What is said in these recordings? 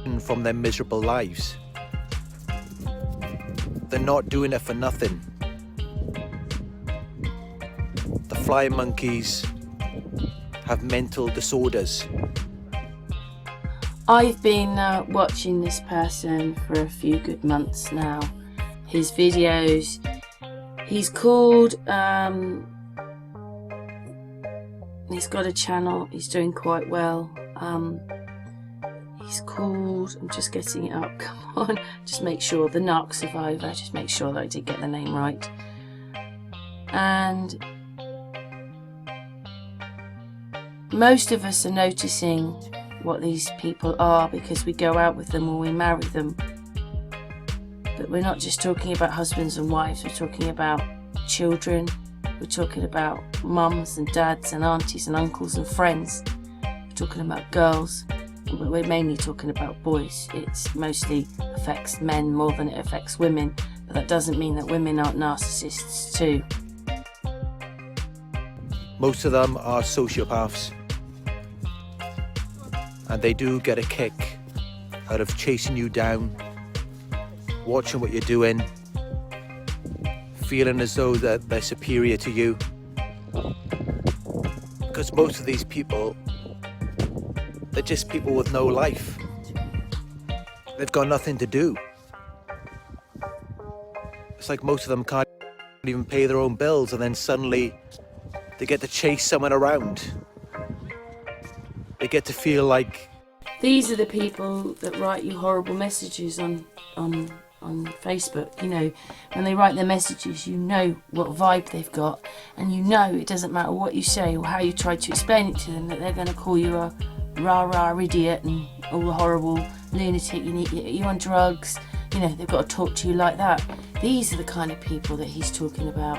hidden from their miserable lives. They're not doing it for nothing. The flying monkeys have mental disorders. I've been watching this person for a few good months now. His videos, he's called, he's got a channel, he's doing quite well. He's called, I'm just getting it up, come on, just make sure, the Narc Survivor, just make sure that I did get the name right. And most of us are noticing what these people are because we go out with them or we marry them. But we're not just talking about husbands and wives, we're talking about children, we're talking about mums and dads and aunties and uncles and friends. We're talking about girls, but we're mainly talking about boys. It mostly affects men more than it affects women, but that doesn't mean that women aren't narcissists too. Most of them are sociopaths, and they do get a kick out of chasing you down, watching what you're doing, feeling as though that they're superior to you. Because most of these people, they're just people with no life. They've got nothing to do. It's like most of them can't even pay their own bills, and then suddenly they get to chase someone around. They get to feel like... These are the people that write you horrible messages on Facebook. You know, when they write their messages, you know what vibe they've got, and you know it doesn't matter what you say or how you try to explain it to them, that they're going to call you a rah-rah idiot and all the horrible lunatic, you're on drugs. You know, they've got to talk to you like that. These are the kind of people that he's talking about.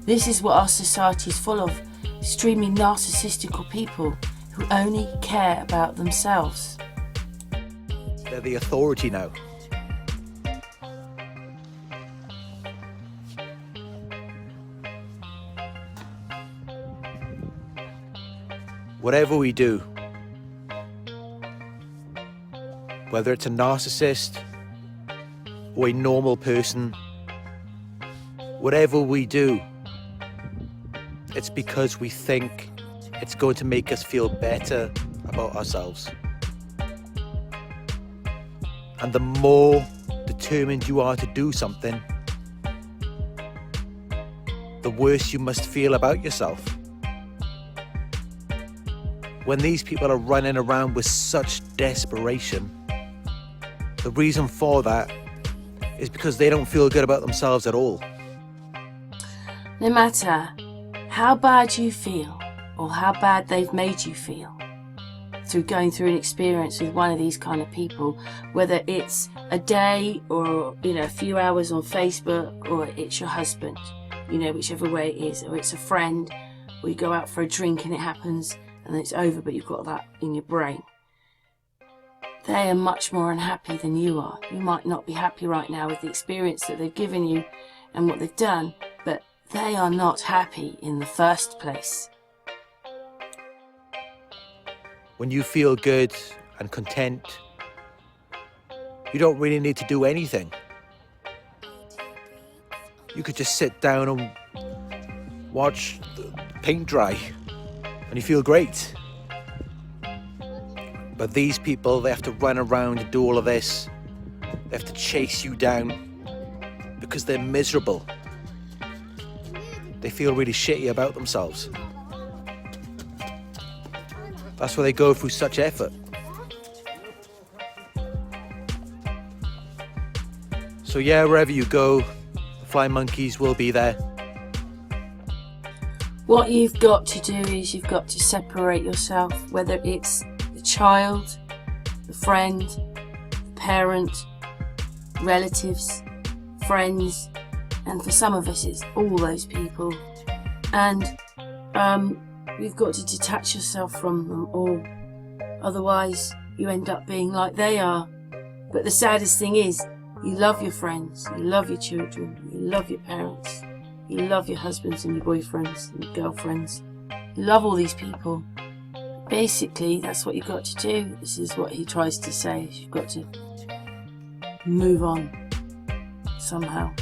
This is what our society is full of, extremely narcissistical people who only care about themselves. They're the authority now. Whatever we do, whether it's a narcissist or a normal person, whatever we do, it's because we think it's going to make us feel better about ourselves. And the more determined you are to do something, the worse you must feel about yourself. When these people are running around with such desperation, the reason for that is because they don't feel good about themselves at all. No matter how bad you feel or how bad they've made you feel through going through an experience with one of these kind of people, whether it's a day or, you know, a few hours on Facebook, or it's your husband, you know, whichever way it is, or it's a friend, or you go out for a drink and it happens and then it's over, but you've got that in your brain. They are much more unhappy than you are. You might not be happy right now with the experience that they've given you and what they've done, but they are not happy in the first place. When you feel good and content, you don't really need to do anything. You could just sit down and watch the paint dry and you feel great. But these people, they have to run around and do all of this. They have to chase you down because they're miserable. They feel really shitty about themselves. That's why they go through such effort. So yeah, wherever you go, the flying monkeys will be there. What you've got to do is you've got to separate yourself, whether it's the child, the friend, the parent, relatives, friends, and for some of us it's all those people. And you've got to detach yourself from them all. Otherwise you end up being like they are. But the saddest thing is, you love your friends, you love your children, you love your parents, you love your husbands and your boyfriends and your girlfriends. You love all these people, basically, that's what you've got to do. This is what he tries to say. You've got to move on somehow.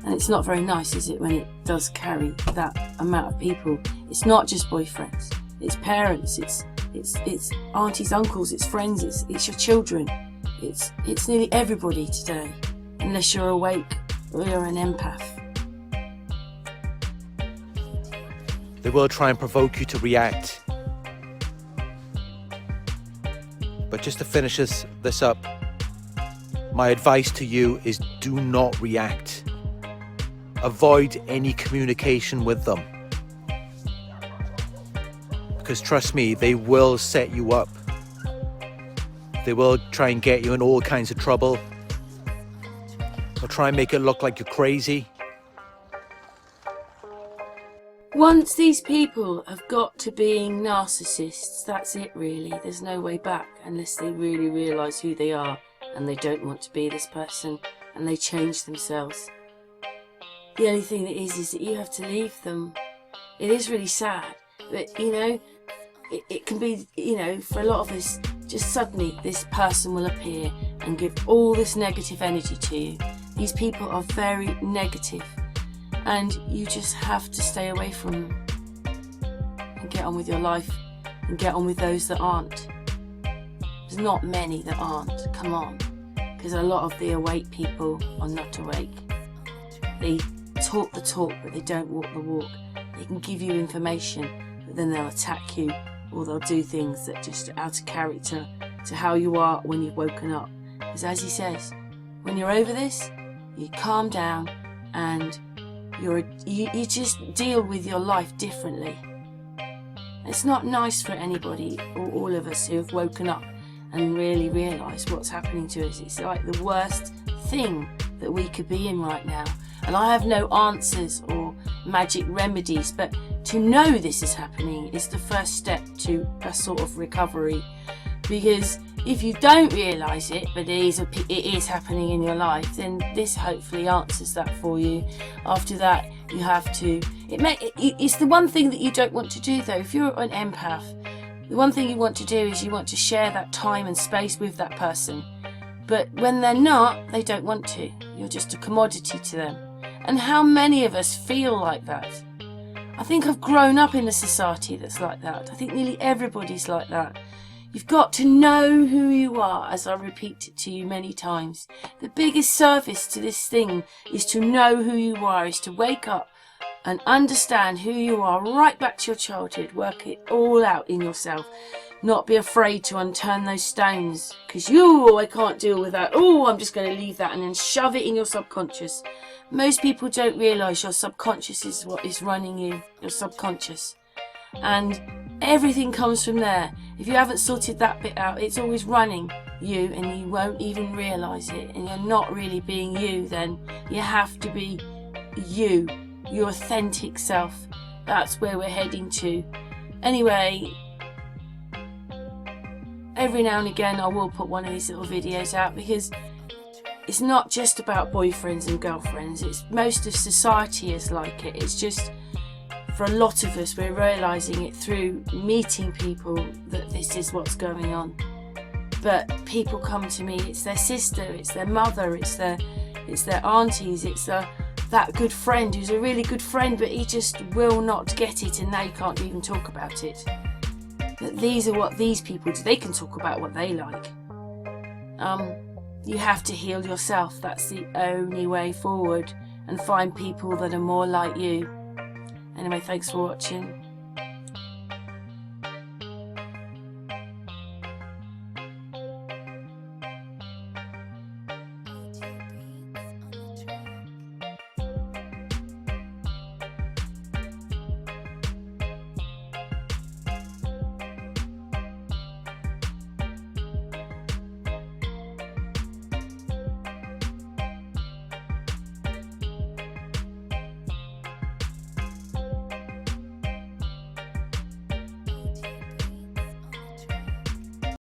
And it's not very nice, is it, when it does carry that amount of people? It's not just boyfriends. It's parents. It's aunties, uncles. It's friends. It's your children. It's nearly everybody today, unless you're awake or you're an empath. They will try and provoke you to react. But just to finish this up, my advice to you is do not react. Avoid any communication with them. Because trust me, they will set you up. They will try and get you in all kinds of trouble. They'll try and make it look like you're crazy. Once these people have got to being narcissists, that's it really. There's no way back unless they really realise who they are and they don't want to be this person and they change themselves. The only thing that is that you have to leave them. It is really sad, but you know, it can be, you know, for a lot of us, just suddenly this person will appear and give all this negative energy to you. These people are very negative and you just have to stay away from them and get on with your life and get on with those that aren't. There's not many that aren't, come on, because a lot of the awake people are not awake. They talk the talk but they don't walk the walk. They can give you information but then they'll attack you, or they'll do things that just are out of character to how you are when you've woken up. Because as he says, when you're over this, you calm down and you just deal with your life differently. It's not nice for anybody or all of us who have woken up and really realised what's happening to us. It's like the worst thing that we could be in right now. And I have no answers or magic remedies, but to know this is happening is the first step to a sort of recovery. Because if you don't realise it, but it is happening in your life, then this hopefully answers that for you. After that, you have to... It's the one thing that you don't want to do, though. If you're an empath, the one thing you want to do is you want to share that time and space with that person. But when they're not, they don't want to. You're just a commodity to them. And how many of us feel like that? I think I've grown up in a society that's like that. I think nearly everybody's like that. You've got to know who you are, as I repeat it to you many times. The biggest service to this thing is to know who you are, is to wake up and understand who you are right back to your childhood. Work it all out in yourself. Not be afraid to unturn those stones because I can't deal with that. I'm just going to leave that, and then shove it in your subconscious. Most people don't realise your subconscious is what is running you, your subconscious. And everything comes from there. If you haven't sorted that bit out, it's always running you and you won't even realise it. And you're not really being you then. You have to be you, your authentic self. That's where we're heading to. Anyway, every now and again I will put one of these little videos out because it's not just about boyfriends and girlfriends. It's most of society is like it. It's just, for a lot of us, we're realising it through meeting people that this is what's going on. But people come to me, it's their sister, it's their mother, it's their aunties, it's that good friend who's a really good friend, but he just will not get it and they can't even talk about it. But these are what these people do. They can talk about what they like. You have to heal yourself. That's the only way forward, and find people that are more like you. Anyway, thanks for watching.